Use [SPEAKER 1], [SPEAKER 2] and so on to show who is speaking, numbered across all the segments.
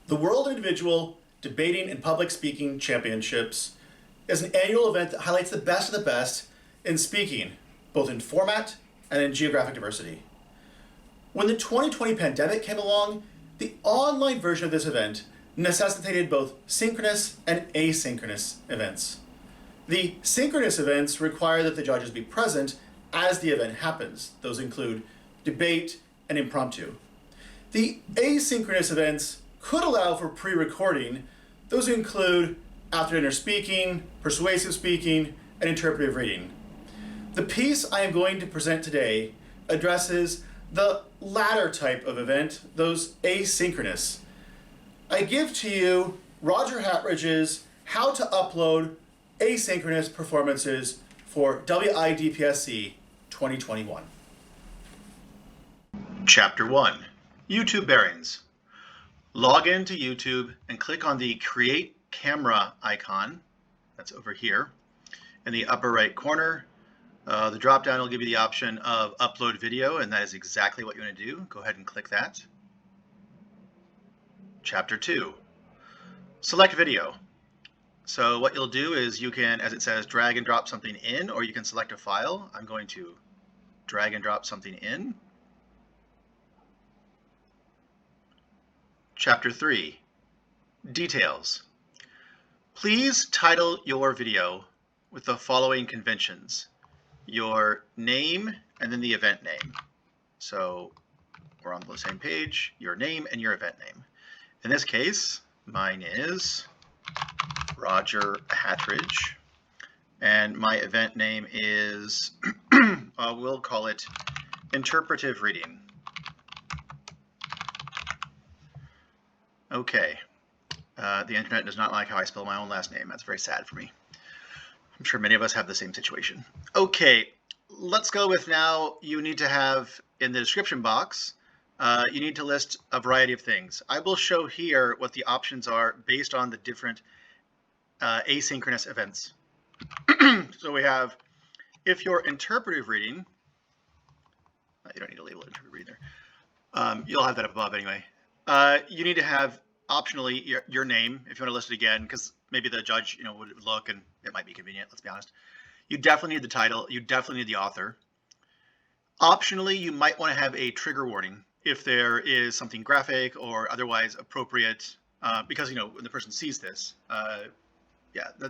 [SPEAKER 1] The World Individual Debating and Public Speaking Championships is an annual event that highlights the best of the best in speaking, both in format and in geographic diversity. When the 2020 pandemic came along, the online version of this event necessitated both synchronous and asynchronous events. The synchronous events require that the judges be present as the event happens. Those include debate and impromptu. The asynchronous events could allow for pre-recording. Those include after-dinner speaking, persuasive speaking, and interpretive reading. The piece I am going to present today addresses the latter type of event, those asynchronous. I give to you Roger Hatridge's How to Upload Asynchronous Performances for WIDPSC 2021. Chapter 1, YouTube Bearings. Log into YouTube and click on the Create Camera icon, that's over here, in the upper right corner. The drop-down will give you the option of Upload Video, and that is exactly what you want to do. Go ahead and click that. Chapter 2, Select Video. So what you'll do is you can, as it says, drag and drop something in, or you can select a file. I'm going to drag and drop something in. Chapter 3, Details. Please title your video with the following conventions: your name and then the event name. So we're on the same page, your name and your event name. In this case, mine is Roger Hatridge, and my event name is, we'll call it Interpretive Reading. Okay, the internet does not like how I spell my own last name. That's very sad for me. I'm sure many of us have the same situation. Okay, let's go with now, you need to have in the description box, you need to list a variety of things. I will show here what the options are based on the different asynchronous events. So we have, if you're interpretive reading, you don't need to label it interpretive reading there. You'll have that up above anyway. You need to have optionally your name if you want to list it again, because maybe the judge would look and it might be convenient, let's be honest. You definitely need the title, you definitely need the author. Optionally, you might want to have a trigger warning if there is something graphic or otherwise appropriate, because when the person sees this,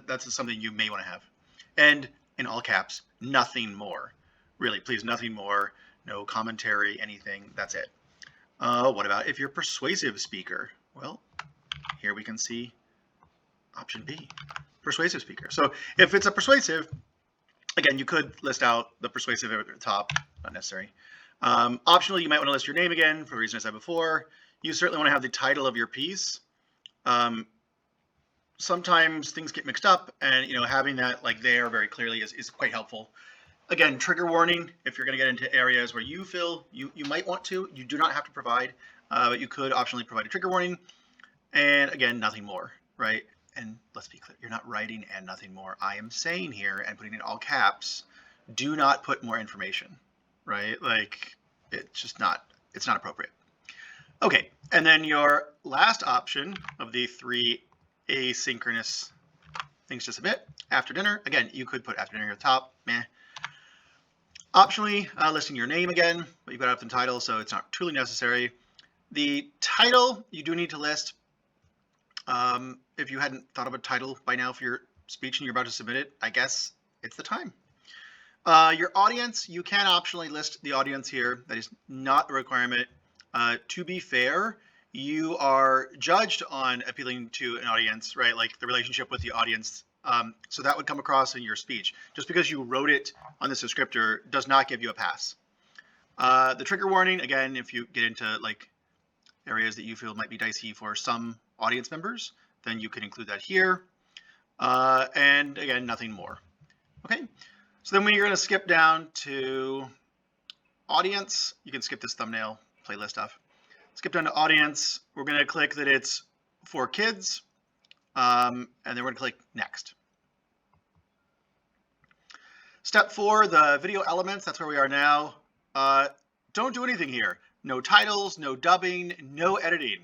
[SPEAKER 1] that's something you may want to have. And in all caps, nothing more. Really, please, nothing more. No commentary, anything, that's it. What about if you're a persuasive speaker? Well, here we can see option B, persuasive speaker. So if it's a persuasive, again, you could list out the persuasive at the top, not necessary. Optionally, you might want to list your name again for the reason I said before. You certainly want to have the title of your piece. Sometimes things get mixed up, and having that there very clearly is quite helpful. Again, trigger warning, if you're going to get into areas where you feel you might want to, you do not have to provide, but you could optionally provide a trigger warning. And again, nothing more, right? And let's be clear, you're not writing and nothing more. I am saying here and putting in all caps, do not put more information, right? It's not appropriate. Okay, and then your last option of the 3 asynchronous things just a bit, after dinner. Again, you could put after dinner at the top, meh. Optionally, listing your name again, but you've got up in title, so it's not truly necessary. The title, you do need to list. If you hadn't thought of a title by now for your speech and you're about to submit it, I guess it's the time. Your audience, you can optionally list the audience here. That is not a requirement. To be fair, you are judged on appealing to an audience, right? Like the relationship with the audience. So that would come across in your speech. Just because you wrote it on this descriptor does not give you a pass. The trigger warning, again, if you get into areas that you feel might be dicey for some audience members, then you can include that here. And again, nothing more. Okay, so then we're going to skip down to audience. You can skip this thumbnail playlist stuff. Skip down to audience. We're going to click that it's for kids. And then we're going to click next. Step 4, the video elements. That's where we are now. Don't do anything here. No titles, no dubbing, no editing.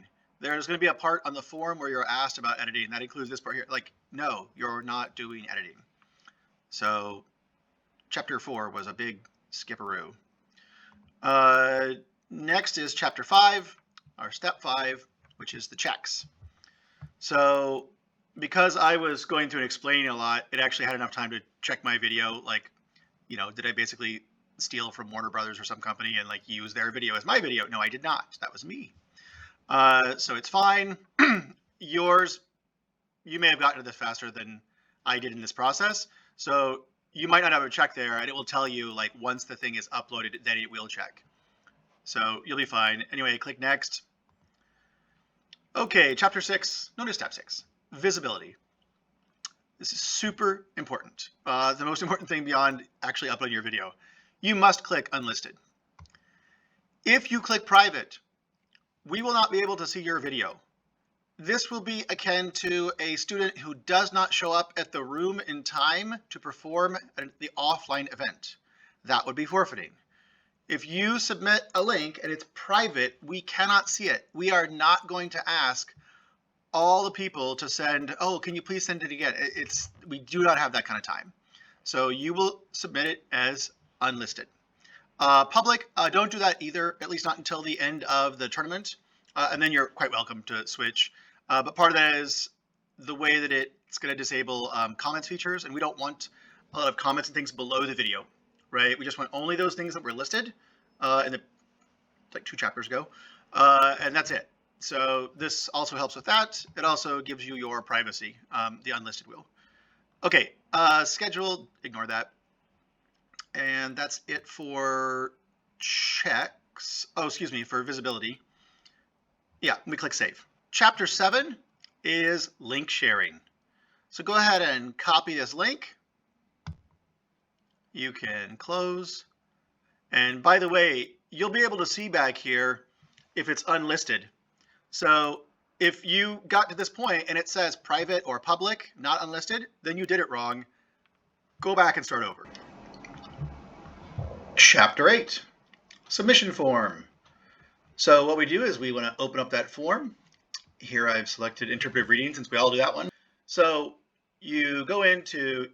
[SPEAKER 1] there's going to be a part on the form where you're asked about editing. That includes this part here. Like, no, you're not doing editing. So chapter 4 was a big skipperoo. Next is chapter 5, or step 5, which is the checks. So because I was going through and explaining a lot, it actually had enough time to check my video. Like, you know, did I basically steal from Warner Brothers or some company and like use their video as my video? No, I did not. That was me. So it's fine. Yours, you may have gotten to this faster than I did in this process. So you might not have a check there, and it will tell you like once the thing is uploaded, then it will check. So you'll be fine. Anyway, click next. Okay, chapter 6, notice step 6, visibility. This is super important. The most important thing beyond actually uploading your video. You must click unlisted. If you click private, we will not be able to see your video. This will be akin to a student who does not show up at the room in time to perform the offline event. That would be forfeiting. If you submit a link and it's private, we cannot see it. We are not going to ask all the people to send, oh, can you please send it again? We do not have that kind of time. So you will submit it as unlisted. Public, don't do that either, at least not until the end of the tournament. And then you're quite welcome to switch. But part of that is the way that it's going to disable comments features, and we don't want a lot of comments and things below the video, right? We just want only those things that were listed like 2 chapters ago, and that's it. So this also helps with that. It also gives you your privacy, the unlisted will. Okay, schedule, ignore that. And that's it for checks. Oh, excuse me, for visibility. Yeah, we click save. Chapter 7 is link sharing. So go ahead and copy this link. You can close. And by the way, you'll be able to see back here if it's unlisted. So if you got to this point and it says private or public, not unlisted, then you did it wrong. Go back and start over. Chapter 8, submission form. So what we do is we want to open up that form. Here I've selected interpretive reading since we all do that one. So you go in to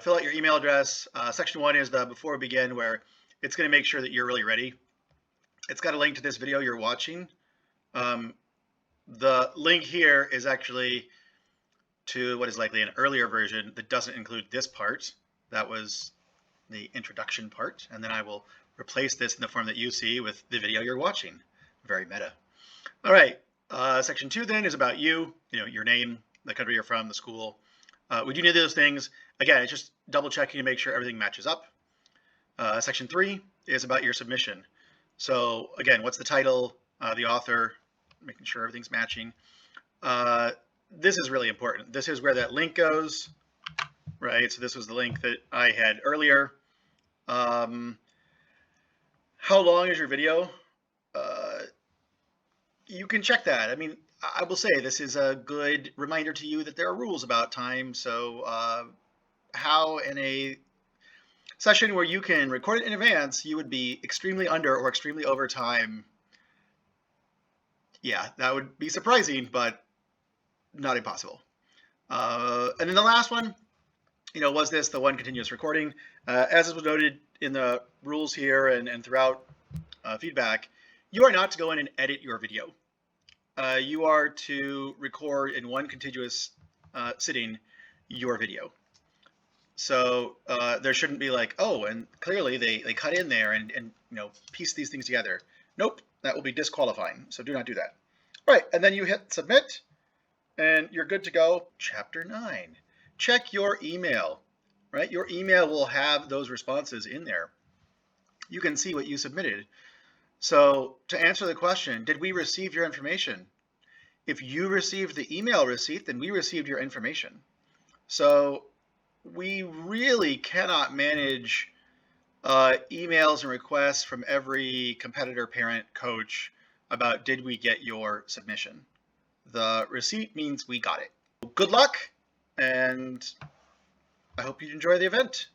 [SPEAKER 1] fill out your email address. Section 1 is the before we begin, where it's going to make sure that you're really ready. It's got a link to this video you're watching. The link here is actually to what is likely an earlier version that doesn't include this part. That was the introduction part, and then I will replace this in the form that you see with the video you're watching. Very meta. All right, section 2 then is about you, your name, the country you're from, the school. We do need those things. Again, it's just double checking to make sure everything matches up. Section 3 is about your submission. So again, what's the title, the author, making sure everything's matching. This is really important. This is where that link goes. Right, so this was the link that I had earlier. How long is your video? You can check that. I mean, I will say this is a good reminder to you that there are rules about time. So how in a session where you can record it in advance, you would be extremely under or extremely over time. Yeah, that would be surprising, but not impossible. And then the last one, was this the one continuous recording? As was noted in the rules here and throughout feedback, you are not to go in and edit your video. You are to record in one continuous sitting your video. So there shouldn't be like, oh, and clearly they cut in there and piece these things together. Nope, that will be disqualifying. So do not do that. All right, and then you hit submit, and you're good to go. Chapter 9. Check your email, right? Your email will have those responses in there. You can see what you submitted. So to answer the question, did we receive your information? If you received the email receipt, then we received your information. So we really cannot manage emails and requests from every competitor, parent, coach about did we get your submission. The receipt means we got it. Good luck. And I hope you enjoy the event.